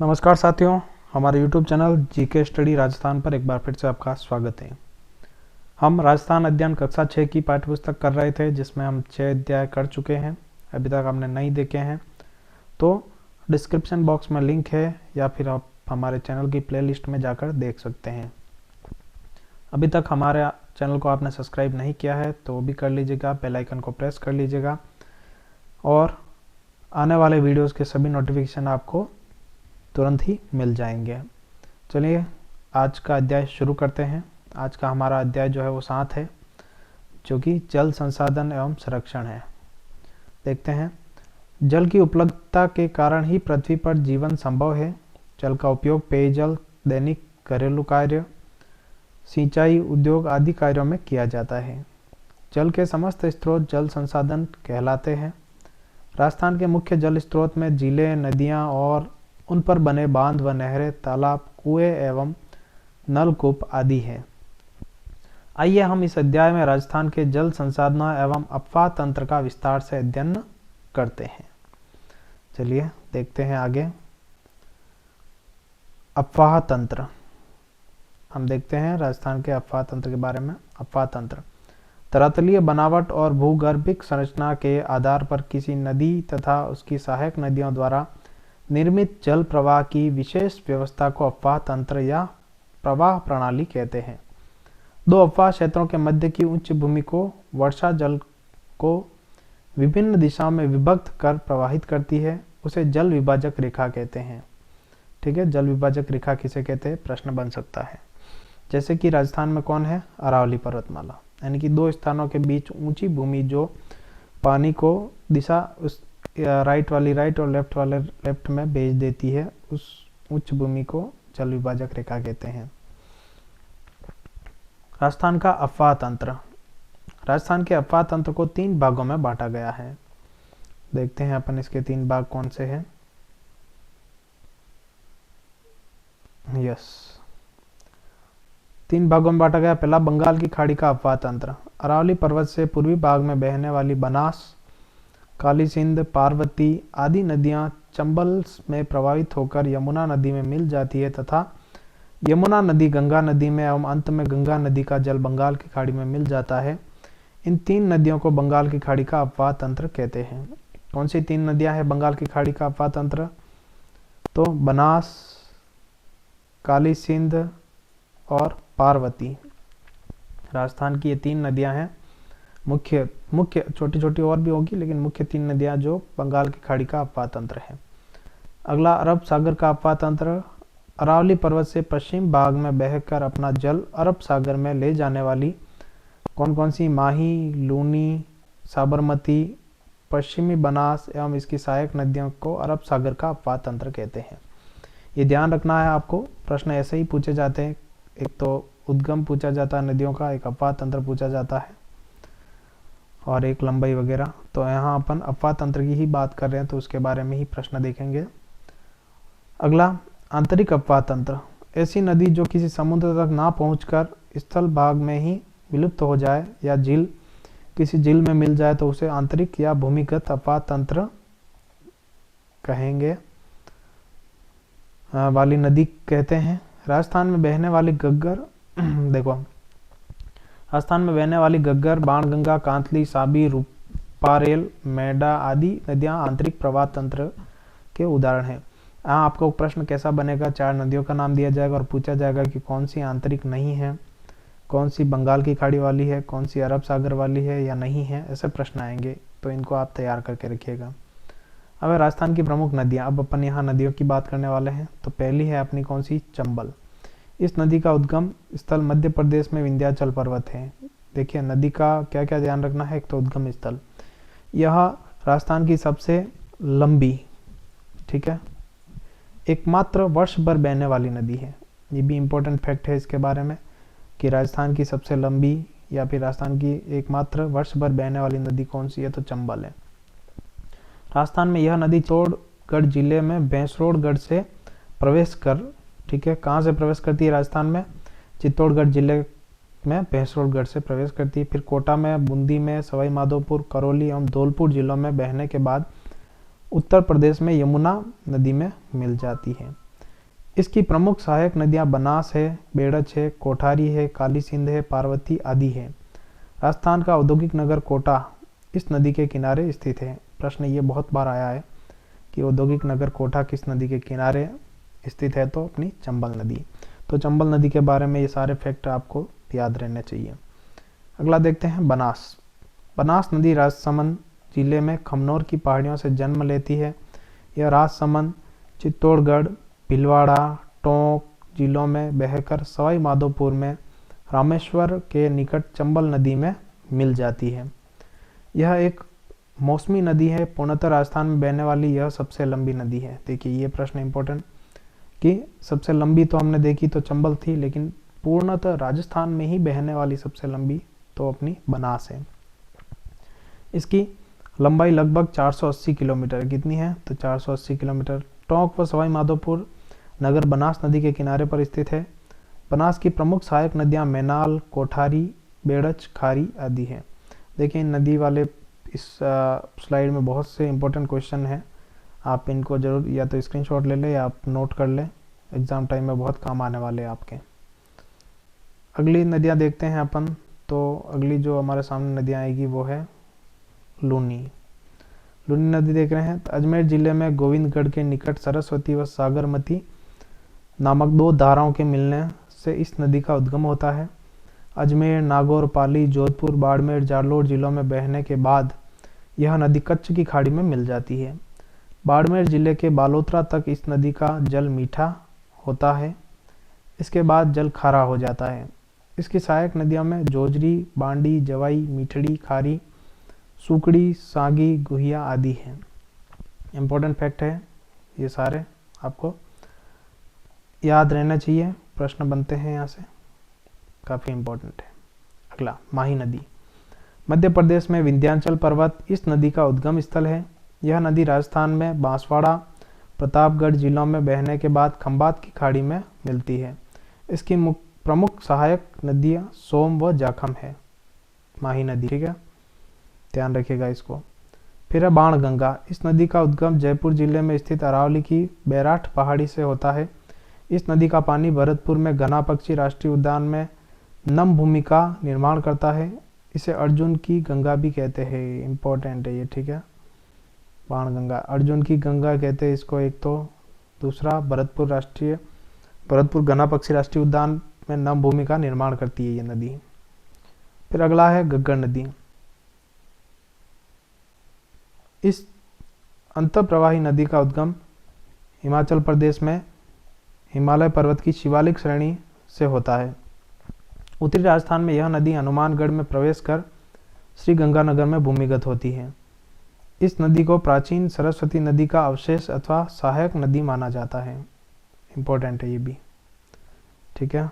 नमस्कार साथियों, हमारे YouTube channel GK study Rajasthan पर एक बार फिर से आपका स्वागत है। हम राजस्थान अध्ययन कक्षा 6 की पाठ्यपुस्तक कर रहे थे, जिसमें हम 6 अध्याय कर चुके हैं। अभी तक आपने नहीं देखे हैं तो डिस्क्रिप्शन बॉक्स में लिंक है, या फिर आप हमारे चैनल की प्लेलिस्ट में जाकर देख सकते हैं। अभी तक हमारे चैनल को आपने सब्सक्राइब नहीं किया है तो वो भी कर लीजिएगा, बेल आइकन को प्रेस कर लीजिएगा और आने वाले वीडियोज़ के सभी नोटिफिकेशन आपको तुरंत ही मिल जाएंगे। चलिए आज का अध्याय शुरू करते हैं। आज का हमारा अध्याय जो है वो 7 है, जो कि जल संसाधन एवं संरक्षण है। देखते हैं। जल की उपलब्धता के कारण ही पृथ्वी पर जीवन संभव है। जल का उपयोग पेयजल, दैनिक घरेलू कार्य, सिंचाई, उद्योग आदि कार्यों में किया जाता है। जल के समस्त स्रोत जल संसाधन कहलाते हैं। राजस्थान के मुख्य जल स्रोत में झीलें, नदियाँ और उन पर बने बांध व नहरें, तालाब, कुएं एवं नलकूप आदि हैं। आइए हम इस अध्याय में राजस्थान के जल संसाधनों एवं अफवाह तंत्र का विस्तार से अध्ययन करते हैं। चलिए देखते हैं आगे। अफवाह तंत्र हम देखते हैं राजस्थान के अफवाह तंत्र के बारे में। अफवाह तंत्र धरातलीय बनावट और भूगर्भिक संरचना के आधार पर किसी नदी तथा उसकी सहायक नदियों द्वारा निर्मित जल प्रवाह की विशेष व्यवस्था को अफवाह तंत्र या प्रवाह प्रणाली कहते हैं। दो अफवाह क्षेत्रों के मध्य की उच्च भूमि को वर्षा जल को विभिन्न दिशाओं में विभक्त कर प्रवाहित करती है, उसे जल विभाजक रेखा कहते हैं। ठीक है, जल विभाजक रेखा किसे कहते हैं, प्रश्न बन सकता है। जैसे कि राजस्थान में कौन है, अरावली पर्वतमाला, यानी कि दो स्थानों के बीच ऊंची भूमि जो पानी को दिशा उस राइट वाली राइट और लेफ्ट वाले लेफ्ट में भेज देती है, उस उच्च भूमि को जल विभाजक रेखा कहते हैं। राजस्थान का अफवाह तंत्र। राजस्थान के अफवाह तंत्र को 3 भागों में बांटा गया है। देखते हैं अपन इसके 3 भाग कौन से हैं। यस, 3 भागों में बांटा गया। पहला, बंगाल की खाड़ी का अफवाह तंत्र। अरावली पर्वत से पूर्वी भाग में बहने वाली बनास, काली सिंध, पार्वती आदि नदियां चंबल में प्रवाहित होकर यमुना नदी में मिल जाती है तथा यमुना नदी गंगा नदी में एवं अंत में गंगा नदी का जल बंगाल की खाड़ी में मिल जाता है। इन 3 नदियों को बंगाल की खाड़ी का अफवाह तंत्र कहते हैं। कौन सी 3 नदियां हैं बंगाल की खाड़ी का अफवाह तंत्र? तो बनास, काली सिंध और पार्वती। राजस्थान की ये 3 नदियां हैं। मुख्य छोटी छोटी और भी होगी, लेकिन मुख्य 3 नदियां जो बंगाल की खाड़ी का अफवाह तंत्र है। अगला, अरब सागर का अफवाह तंत्र। अरावली पर्वत से पश्चिम भाग में बहकर अपना जल अरब सागर में ले जाने वाली कौन कौन सी माही, लूनी, साबरमती, पश्चिमी बनास एवं इसकी सहायक नदियों को अरब सागर का अफवाह तंत्र कहते हैं। ये ध्यान रखना है आपको, प्रश्न ऐसे ही पूछे जाते हैं। एक तो उद्गम पूछा जाता है नदियों का, एक अफवाह तंत्र पूछा जाता है और एक लंबाई वगैरह। तो यहाँ अपन अफवाह तंत्र की ही बात कर रहे हैं तो उसके बारे में ही प्रश्न देखेंगे। अगला, आंतरिक अफवाह तंत्र। ऐसी नदी जो किसी समुद्र तक ना पहुंचकर स्थल भाग में ही विलुप्त हो जाए या झील किसी झील में मिल जाए तो उसे आंतरिक या भूमिगत अफवाह तंत्र कहेंगे, वाली नदी कहते हैं। राजस्थान में बहने वाली गग्गर देखो, राजस्थान में बहने वाली गग्गर, बाणगंगा, कांतली, साबी, रूपारेल, मैडा आदि नदियां आंतरिक प्रवाह तंत्र के उदाहरण हैं। यहाँ आपको प्रश्न कैसा बनेगा, 4 नदियों का नाम दिया जाएगा और पूछा जाएगा कि कौन सी आंतरिक नहीं है, कौन सी बंगाल की खाड़ी वाली है, कौन सी अरब सागर वाली है या नहीं है। ऐसे प्रश्न आएंगे, तो इनको आप तैयार करके रखिएगा। अब राजस्थान की प्रमुख नदियाँ। अब अपन यहाँ नदियों की बात करने वाले हैं। तो पहली है अपनी कौन सी, चंबल। इस नदी का उद्गम स्थल मध्य प्रदेश में विंध्याचल पर्वत है। देखिए नदी का क्या क्या ध्यान रखना है। एक तो उद्गम स्थल, यह राजस्थान की सबसे लंबी, ठीक है, एकमात्र वर्ष भर बहने वाली नदी है। ये भी इम्पोर्टेंट फैक्ट है इसके बारे में कि राजस्थान की सबसे लंबी या फिर राजस्थान की एकमात्र वर्ष भर बहने वाली नदी कौन सी है, तो चंबल है। राजस्थान में यह नदी चित्तौड़गढ़ जिले में भैंसरोडगढ़ से प्रवेश कर, ठीक है, कहाँ से प्रवेश करती है राजस्थान में, चित्तौड़गढ़ जिले में भैंसरोडगढ़ से प्रवेश करती है। फिर कोटा में, बूंदी में, सवाई माधोपुर, करौली एवं धौलपुर जिलों में बहने के बाद उत्तर प्रदेश में यमुना नदी में मिल जाती है। इसकी प्रमुख सहायक नदियां बनास है, बेड़च है, कोठारी है, काली सिंध है, पार्वती आदि है। राजस्थान का औद्योगिक नगर कोटा इस नदी के किनारे स्थित है। प्रश्न ये बहुत बार आया है कि औद्योगिक नगर कोटा किस नदी के किनारे स्थित है, तो अपनी चंबल नदी। तो चंबल नदी के बारे में ये सारे फैक्ट आपको याद रहने चाहिए। अगला देखते हैं बनास। बनास नदी राजसमंद जिले में खमनोर की पहाड़ियों से जन्म लेती है। यह राजसमंद, चित्तौड़गढ़, भीलवाड़ा, टोंक जिलों में बहकर सवाई माधोपुर में रामेश्वर के निकट चंबल नदी में मिल जाती है। यह एक मौसमी नदी है। पूर्णतः राजस्थान में बहने वाली यह सबसे लंबी नदी है। देखिए ये प्रश्न इंपॉर्टेंट कि सबसे लंबी तो हमने देखी तो चंबल थी, लेकिन पूर्णतः राजस्थान में ही बहने वाली सबसे लंबी तो अपनी बनास है। इसकी लंबाई लगभग 480 किलोमीटर कितनी है, तो 480 किलोमीटर। टोंक व सवाई माधोपुर नगर बनास नदी के किनारे पर स्थित है। बनास की प्रमुख सहायक नदियां मैनाल, कोठारी, बेड़च, खारी आदि हैं। देखिए इन नदी वाले इस स्लाइड में बहुत से इंपॉर्टेंट क्वेश्चन हैं, आप इनको जरूर या तो स्क्रीनशॉट ले लें या आप नोट कर लें, एग्जाम टाइम में बहुत काम आने वाले हैं आपके। अगली नदियां देखते हैं अपन। तो अगली जो हमारे सामने नदियां आएगी वो है लूनी। लूनी नदी देख रहे हैं। तो अजमेर जिले में गोविंदगढ़ के निकट सरस्वती व सागरमती नामक दो धाराओं के मिलने से इस नदी का उद्गम होता है। अजमेर, नागौर, पाली, जोधपुर, बाड़मेर, जालोर जिलों में बहने के बाद यह नदी कच्छ की खाड़ी में मिल जाती है। बाड़मेर जिले के बालोतरा तक इस नदी का जल मीठा होता है। इसके बाद जल खारा हो जाता है। इसकी सहायक नदियों में जोजरी, बांडी, जवाई, मीठड़ी, खारी, सुकड़ी, सागी, गुहिया आदि हैं। इम्पोर्टेंट फैक्ट है, ये सारे आपको याद रहना चाहिए, प्रश्न बनते हैं यहाँ से, काफ़ी इम्पोर्टेंट है। अगला माही नदी। मध्य प्रदेश में विंध्याचल पर्वत इस नदी का उद्गम स्थल है। यह नदी राजस्थान में बांसवाड़ा, प्रतापगढ़ जिलों में बहने के बाद खंबात की खाड़ी में मिलती है। इसकी प्रमुख सहायक नदियाँ सोम व जाखम है। माही नदी, ठीक है, ध्यान रखिएगा इसको। फिर है बाणगंगा। इस नदी का उद्गम जयपुर जिले में स्थित अरावली की बैराठ पहाड़ी से होता है। इस नदी का पानी भरतपुर में घना पक्षी राष्ट्रीय उद्यान में नम भूमि का निर्माण करता है। इसे अर्जुन की गंगा भी कहते हैं, इंपॉर्टेंट है ये, ठीक है। बाणगंगा अर्जुन की गंगा कहते हैं इसको एक तो, दूसरा भरतपुर घना पक्षी राष्ट्रीय उद्यान में नम भूमि का निर्माण करती है ये नदी। फिर अगला है घग्गर नदी। इस अंतःप्रवाही नदी का उद्गम हिमाचल प्रदेश में हिमालय पर्वत की शिवालिक श्रेणी से होता है। उत्तरी राजस्थान में यह नदी हनुमानगढ़ में प्रवेश कर श्री गंगानगर में भूमिगत होती है। इस नदी को प्राचीन सरस्वती नदी का अवशेष अथवा सहायक नदी माना जाता है। इम्पोर्टेंट है ये भी, ठीक है।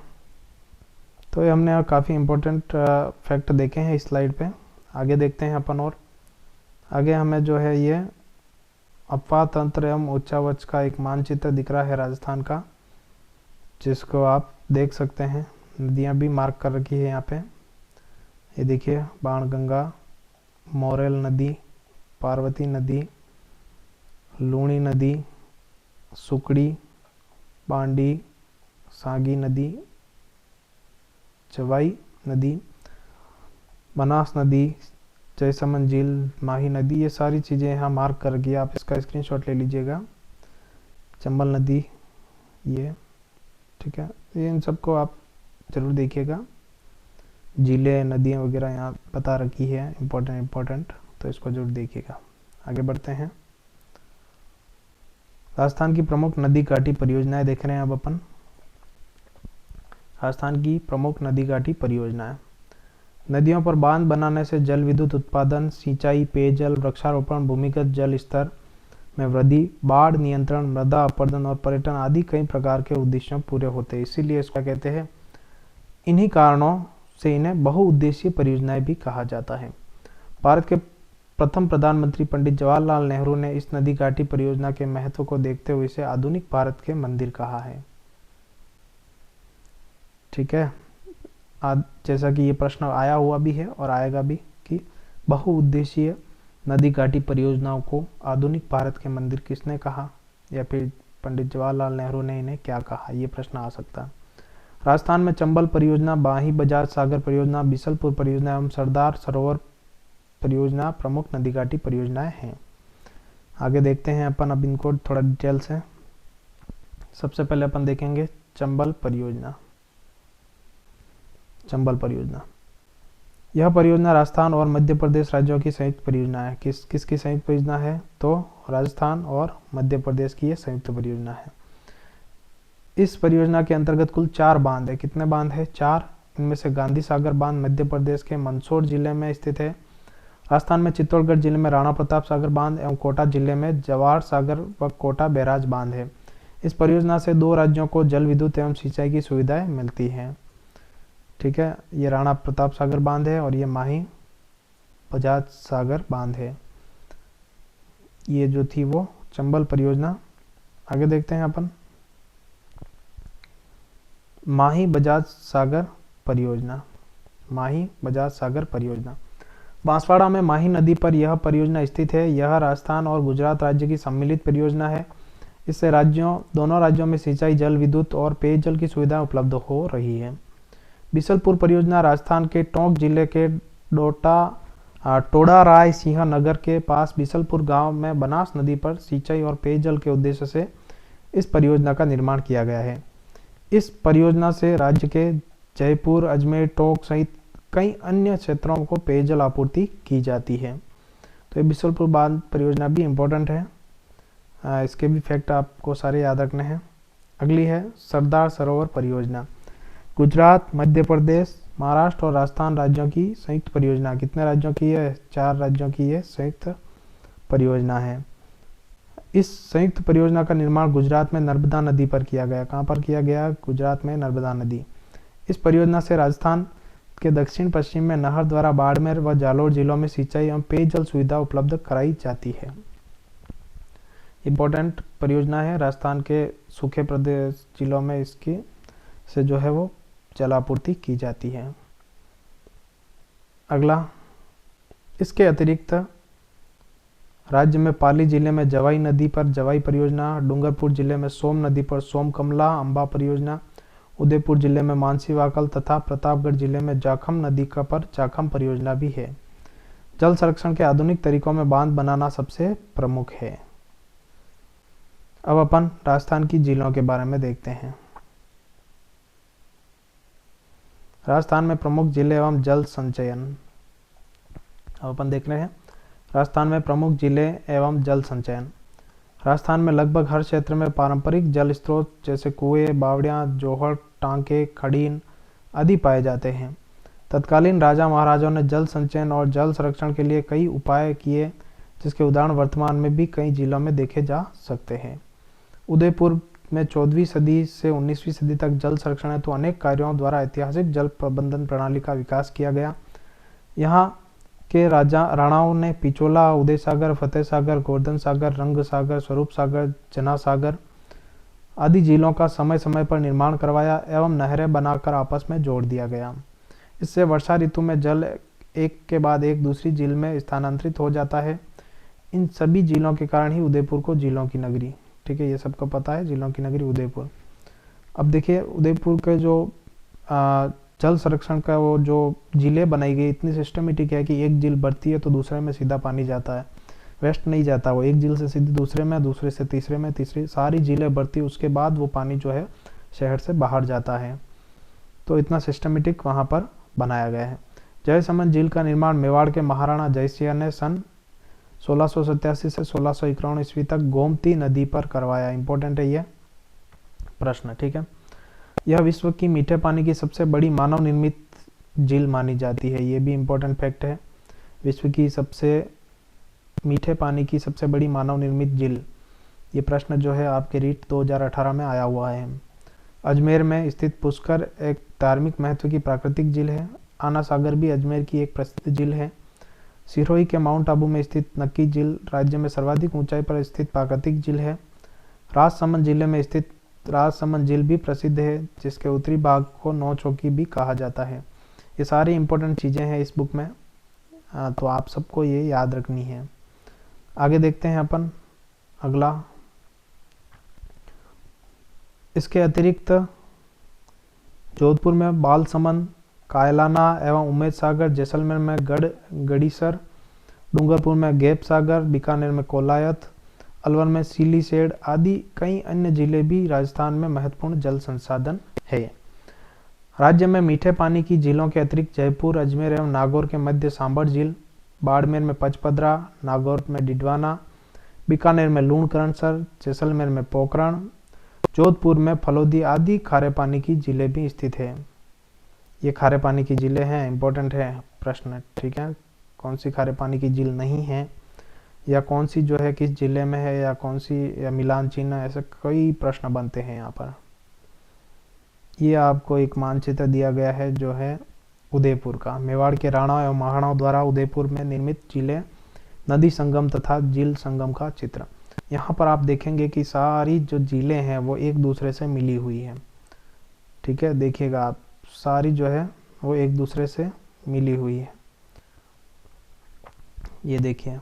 तो ये हमने काफ़ी इम्पोर्टेंट फैक्ट देखे हैं इस स्लाइड पे। आगे देखते हैं अपन, और आगे हमें जो है ये अपवाह तंत्र एवं उच्चावच का एक मानचित्र दिख रहा है राजस्थान का, जिसको आप देख सकते हैं। नदियाँ भी मार्क कर रखी है यहाँ पे, ये देखिए बाणगंगा, मोरेल नदी, पार्वती नदी, लूणी नदी, सुकड़ी, बांडी, सागी नदी, चवाई नदी, बनास नदी, जयसमंद झील, माही नदी, ये सारी चीज़ें यहाँ मार्क कर रखी है, आप इसका स्क्रीनशॉट ले लीजिएगा। चंबल नदी ये, ठीक है, ये इन सबको आप जरूर देखिएगा। झीलें, नदियाँ वगैरह यहाँ बता रखी है, इम्पोर्टेंट, तो इसको जरूर देखिएगा। आगे बढ़ते हैं। राजस्थान की प्रमुख नदी घाटी परियोजनाएं देख रहे हैं अब अपन। राजस्थान की प्रमुख नदी घाटी परियोजनाएं। नदियों पर बांध बनाने से जल विद्युत उत्पादन, सिंचाई, पेयजल, वृक्षारोपण, भूमिगत जल स्तर में वृद्धि, बाढ़ नियंत्रण, मृदा अपरदन और पर्यटन आदि कई प्रकार के उद्देश्यों पूरे होते हैं। इसीलिए इसको कहते हैं, इन्हीं कारणों से इन्हें बहुउद्देशीय परियोजनाएं भी कहा जाता है। भारत के प्रथम प्रधानमंत्री पंडित जवाहरलाल नेहरू ने इस नदी घाटी परियोजना के महत्व को देखते हुए इसे आधुनिक भारत के मंदिर कहा है, ठीक है। जैसा कि ये प्रश्न आया हुआ भी है और आएगा भी कि बहुउद्देशीय नदी घाटी परियोजनाओं को आधुनिक भारत के मंदिर किसने कहा, या फिर पंडित जवाहरलाल नेहरू ने इन्हें क्या कहा, ये प्रश्न आ सकता है। राजस्थान में चंबल परियोजना, माही बजाज सागर परियोजना, बीसलपुर परियोजना एवं सरदार सरोवर परियोजना प्रमुख नदी घाटी परियोजनाएं हैं। आगे देखते हैं अपन अब इनको थोड़ा डिटेल से। सबसे पहले अपन देखेंगे चंबल परियोजना। चंबल परियोजना, यह परियोजना राजस्थान और मध्य प्रदेश राज्यों की संयुक्त परियोजना है। किसकी संयुक्त परियोजना है? तो राजस्थान और मध्य प्रदेश की यह संयुक्त परियोजना है। इस परियोजना के अंतर्गत कुल 4 बांध है। कितने बांध है? 4। इनमें से गांधी सागर बांध मध्य प्रदेश के मंदसौर जिले में स्थित है। राजस्थान में चित्तौड़गढ़ जिले में राणा प्रताप सागर बांध एवं कोटा जिले में जवाहर सागर व कोटा बैराज बांध है। इस परियोजना से 2 राज्यों को जल विद्युत एवं सिंचाई की सुविधाएं मिलती हैं। ठीक है, ये राणा प्रताप सागर बांध है और ये माही बजाज सागर बांध है। ये जो थी वो चंबल परियोजना। आगे देखते हैं अपन माही बजाज सागर परियोजना। माही बजाज सागर परियोजना, बांसवाड़ा में माही नदी पर यह परियोजना स्थित है। यह राजस्थान और गुजरात राज्य की सम्मिलित परियोजना है। इससे दोनों राज्यों में सिंचाई, जल विद्युत और पेयजल की सुविधाएं उपलब्ध हो रही है। बीसलपुर परियोजना राजस्थान के टोंक जिले के टोडा राय सिंह नगर के पास बीसलपुर गांव में बनास नदी पर सिंचाई और पेयजल के उद्देश्य से इस परियोजना का निर्माण किया गया है। इस परियोजना से राज्य के जयपुर, अजमेर, टोंक सहित कई अन्य क्षेत्रों को पेयजल आपूर्ति की जाती है। तो ये बीसलपुर बांध परियोजना भी इम्पोर्टेंट है, इसके भी फैक्ट आपको सारे याद रखने हैं। अगली है सरदार सरोवर परियोजना। गुजरात, मध्य प्रदेश, महाराष्ट्र और राजस्थान राज्यों की संयुक्त परियोजना। कितने राज्यों की है? 4 राज्यों की ये संयुक्त परियोजना है। इस संयुक्त परियोजना का निर्माण गुजरात में नर्मदा नदी पर किया गया। कहाँ पर किया गया? गुजरात में नर्मदा नदी। इस परियोजना से राजस्थान के दक्षिण पश्चिम में नहर द्वारा बाड़मेर व जालोर जिलों में सिंचाई एवं पेयजल सुविधा उपलब्ध कराई जाती है। इम्पोर्टेंट परियोजना है, राजस्थान के सूखे प्रदेश जिलों में इसकी से जो है वो जलापूर्ति की जाती है। अगला, इसके अतिरिक्त राज्य में पाली जिले में जवाई नदी पर जवाई परियोजना, डूंगरपुर जिले में सोम नदी पर सोम कमला अम्बा परियोजना, उदयपुर जिले में मानसी वाकल तथा प्रतापगढ़ जिले में जाखम नदी का पर जाखम परियोजना भी है। जल संरक्षण के आधुनिक तरीकों में बांध बनाना सबसे प्रमुख है। अब अपन राजस्थान की झीलों के बारे में देखते हैं। राजस्थान में प्रमुख जिले एवं जल संचयन। अब अपन देख रहे हैं राजस्थान में प्रमुख जिले एवं जल संचयन। राजस्थान में लगभग हर क्षेत्र में पारंपरिक जल स्रोत जैसे कुएं, बावड़ियां, जोहड़, टांके, खड़ीन आदि पाए जाते हैं। तत्कालीन राजा महाराजाओं ने जल संचयन और जल संरक्षण के लिए कई उपाय किए, जिसके उदाहरण वर्तमान में भी कई जिलों में देखे जा सकते हैं। उदयपुर में 14वीं सदी से 19वीं सदी तक जल संरक्षण हेतु अनेक कार्यों द्वारा ऐतिहासिक जल प्रबंधन प्रणाली का विकास किया गया। यहाँ के राणाओं ने पिचोला, उदय सागर, फतेह सागर, गोवर्धन सागर, रंग सागर, स्वरूप सागर, जना सागर आदि झीलों का समय समय पर निर्माण करवाया एवं नहरें बनाकर आपस में जोड़ दिया गया। इससे वर्षा ऋतु में जल एक के बाद एक दूसरी झील में स्थानांतरित हो जाता है। इन सभी झीलों के कारण ही उदयपुर को झीलों की नगरी, ठीक है, ये सबको पता है, झीलों की नगरी उदयपुर। अब देखिए उदयपुर के जो जल संरक्षण का वो जो झीलें बनाई गई इतनी सिस्टमेटिक है कि एक झील बढ़ती है तो दूसरे में सीधा पानी जाता है, वेस्ट नहीं जाता, वो एक झील से सीधे दूसरे में, दूसरे से तीसरे में, तीसरी सारी झीलें बढ़ती, उसके बाद वो पानी जो है शहर से बाहर जाता है। तो इतना सिस्टमेटिक वहाँ पर बनाया गया है। जयसमंद झील का निर्माण मेवाड़ के महाराणा जयसिंह ने सन 1687 से 1651 ईस्वी तक गोमती नदी पर करवाया। इंपॉर्टेंट है ये प्रश्न, ठीक है। यह विश्व की मीठे पानी की सबसे बड़ी मानव निर्मित झील मानी जाती है। ये भी इम्पोर्टेंट फैक्ट है, विश्व की सबसे मीठे पानी की सबसे बड़ी मानव निर्मित झील। ये प्रश्न जो है आपके रीट 2018 में आया हुआ है। अजमेर में स्थित पुष्कर एक धार्मिक महत्व की प्राकृतिक झील है। आना सागर भी अजमेर की एक प्रसिद्ध झील है। सिरोही के माउंट आबू में स्थित नक्की झील राज्य में सर्वाधिक ऊंचाई पर स्थित प्राकृतिक झील है। राजसमंद जिले में स्थित राजसमंद झील भी प्रसिद्ध है, जिसके उत्तरी भाग को नौ चौकी भी कहा जाता है। ये सारी इंपॉर्टेंट चीज़ें हैं इस बुक में, तो आप सबको ये याद रखनी है। आगे देखते हैं अपन अगला, इसके अतिरिक्त जोधपुर में बालसमंद, कायलाना एवं उमेद सागर, जैसलमेर में गढ़ीसर, डूंगरपुर में गैप सागर, बीकानेर में कोलायत, अलवर में सीलीसेड आदि कई अन्य जिले भी राजस्थान में महत्वपूर्ण जल संसाधन है। राज्य में मीठे पानी की झीलों के अतिरिक्त जयपुर, अजमेर एवं नागौर के मध्य सांभर झील, बाड़मेर में पचपदरा, नागौर में डिडवाना, बीकानेर में लूणकरणसर, जैसलमेर में पोखरण, जोधपुर में फलोदी आदि खारे पानी की झीलें भी स्थित है। ये खारे पानी की झीलें हैं, इंपॉर्टेंट है प्रश्न, ठीक है। कौन सी खारे पानी की झील नहीं है या कौन सी जो है किस जिले में है या कौन सी या मिलान चिन्ह, ऐसे कई प्रश्न बनते हैं यहाँ पर। ये आपको एक मानचित्र दिया गया है जो है उदयपुर का। मेवाड़ के राणा एवं महाराणाओं द्वारा उदयपुर में निर्मित झीलें, नदी संगम तथा झील संगम का चित्र। यहाँ पर आप देखेंगे कि सारी जो झीलें हैं वो एक दूसरे से मिली हुई है, ठीक है। देखिएगा आप, सारी जो है वो एक दूसरे से मिली हुई है। ये देखिए,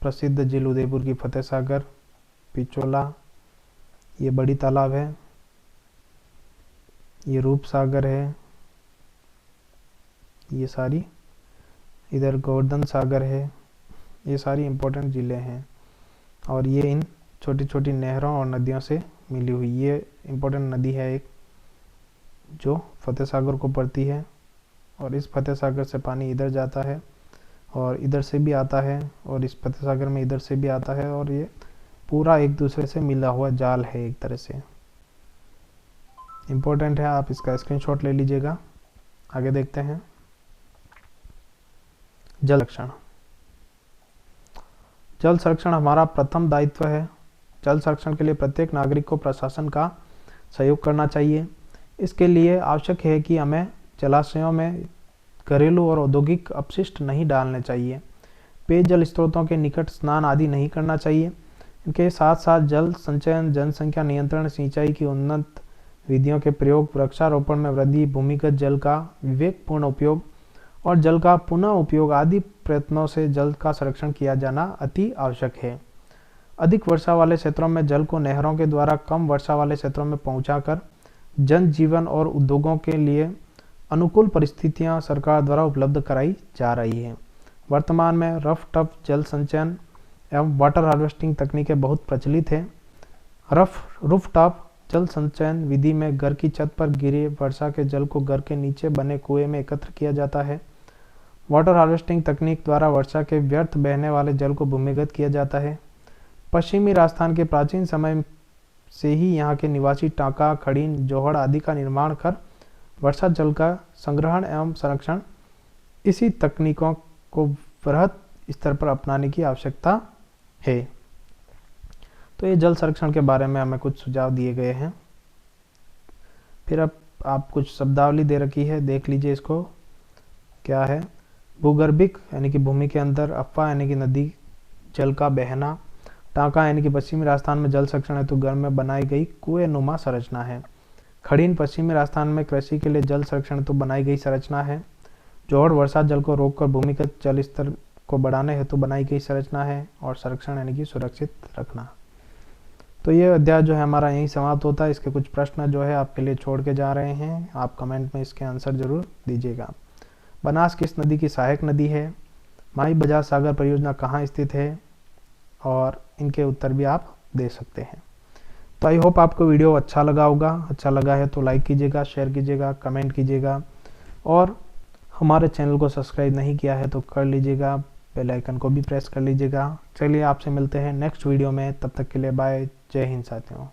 प्रसिद्ध झील उदयपुर की फतेह सागर, पिचोला, ये बड़ी तालाब है, ये रूप सागर है, ये सारी इधर गोवर्धन सागर है। ये सारी इंपॉर्टेंट झीलें हैं और ये इन छोटी छोटी नहरों और नदियों से मिली हुई। ये इंपॉर्टेंट नदी है एक जो फतेह सागर को पड़ती है और इस फतेह सागर से पानी इधर जाता है और इधर से भी आता है और इस फतेह सागर में इधर से भी आता है और ये पूरा एक दूसरे से मिला हुआ जाल है एक तरह से। इंपॉर्टेंट है, आप इसका स्क्रीनशॉट ले लीजिएगा। आगे देखते हैं जल संरक्षण। जल संरक्षण हमारा प्रथम दायित्व है। जल संरक्षण के लिए प्रत्येक नागरिक को प्रशासन का सहयोग करना चाहिए। इसके लिए आवश्यक है कि हमें जलाशयों में घरेलू और औद्योगिक अपशिष्ट नहीं डालने चाहिए। पेयजल स्रोतों के निकट स्नान आदि नहीं करना चाहिए। इनके साथ साथ जल संचयन, जनसंख्या नियंत्रण, सिंचाई की उन्नत विधियों के प्रयोग, वृक्षारोपण में वृद्धि, भूमिगत जल का विवेकपूर्ण उपयोग और जल का पुनः उपयोग आदि प्रयत्नों से जल का संरक्षण किया जाना अति आवश्यक है। अधिक वर्षा वाले क्षेत्रों में जल को नहरों के द्वारा कम वर्षा वाले क्षेत्रों में पहुंचाकर जनजीवन और उद्योगों के लिए अनुकूल परिस्थितियां सरकार द्वारा उपलब्ध कराई जा रही है। वर्तमान में रफ टफ जल संचयन एवं वाटर हार्वेस्टिंग तकनीकें बहुत प्रचलित हैं। रूफ टॉप जल संचयन विधि में घर की छत पर गिरे वर्षा के जल को घर के नीचे बने कुएं में एकत्र किया जाता है। वाटर हार्वेस्टिंग तकनीक द्वारा वर्षा के व्यर्थ बहने वाले जल को भूमिगत किया जाता है। पश्चिमी राजस्थान के प्राचीन समय से ही यहाँ के निवासी टांका, खड़ीन, जोहड़ आदि का निर्माण कर वर्षा जल का संग्रहण एवं संरक्षण इसी तकनीकों को वृहद स्तर पर अपनाने की आवश्यकता है। तो ये जल संरक्षण के बारे में हमें कुछ सुझाव दिए गए हैं। फिर अब आप कुछ शब्दावली दे रखी है, देख लीजिए इसको क्या है। भूगर्भिक यानी कि भूमि के अंदर, अफवाह यानी कि नदी जल का बहना, टांका यानी कि पश्चिमी राजस्थान में जल संरक्षण हेतु घर में बनाई गई कुएं नुमा संरचना है। खड़ीन पश्चिमी राजस्थान में कृषि के लिए जल संरक्षण हेतु बनाई गई संरचना है। जोहड़ वर्षा जल को रोककर भूमिगत जल स्तर को बढ़ाने हेतु बनाई गई संरचना है। और संरक्षण यानी कि सुरक्षित रखना। तो ये अध्याय जो है हमारा यहीं समाप्त होता है। इसके कुछ प्रश्न जो है आपके लिए छोड़ के जा रहे हैं, आप कमेंट में इसके आंसर जरूर दीजिएगा। बनास किस नदी की सहायक नदी है? माई बजाज सागर परियोजना कहाँ स्थित है? और इनके उत्तर भी आप दे सकते हैं। तो आई होप आपको वीडियो अच्छा लगा होगा। अच्छा लगा है तो लाइक कीजिएगा, शेयर कीजिएगा, कमेंट कीजिएगा और हमारे चैनल को सब्सक्राइब नहीं किया है तो कर लीजिएगा, बेल आइकन को भी प्रेस कर लीजिएगा। चलिए आपसे मिलते हैं नेक्स्ट वीडियो में, तब तक के लिए बाय। जय हिंद साथियों।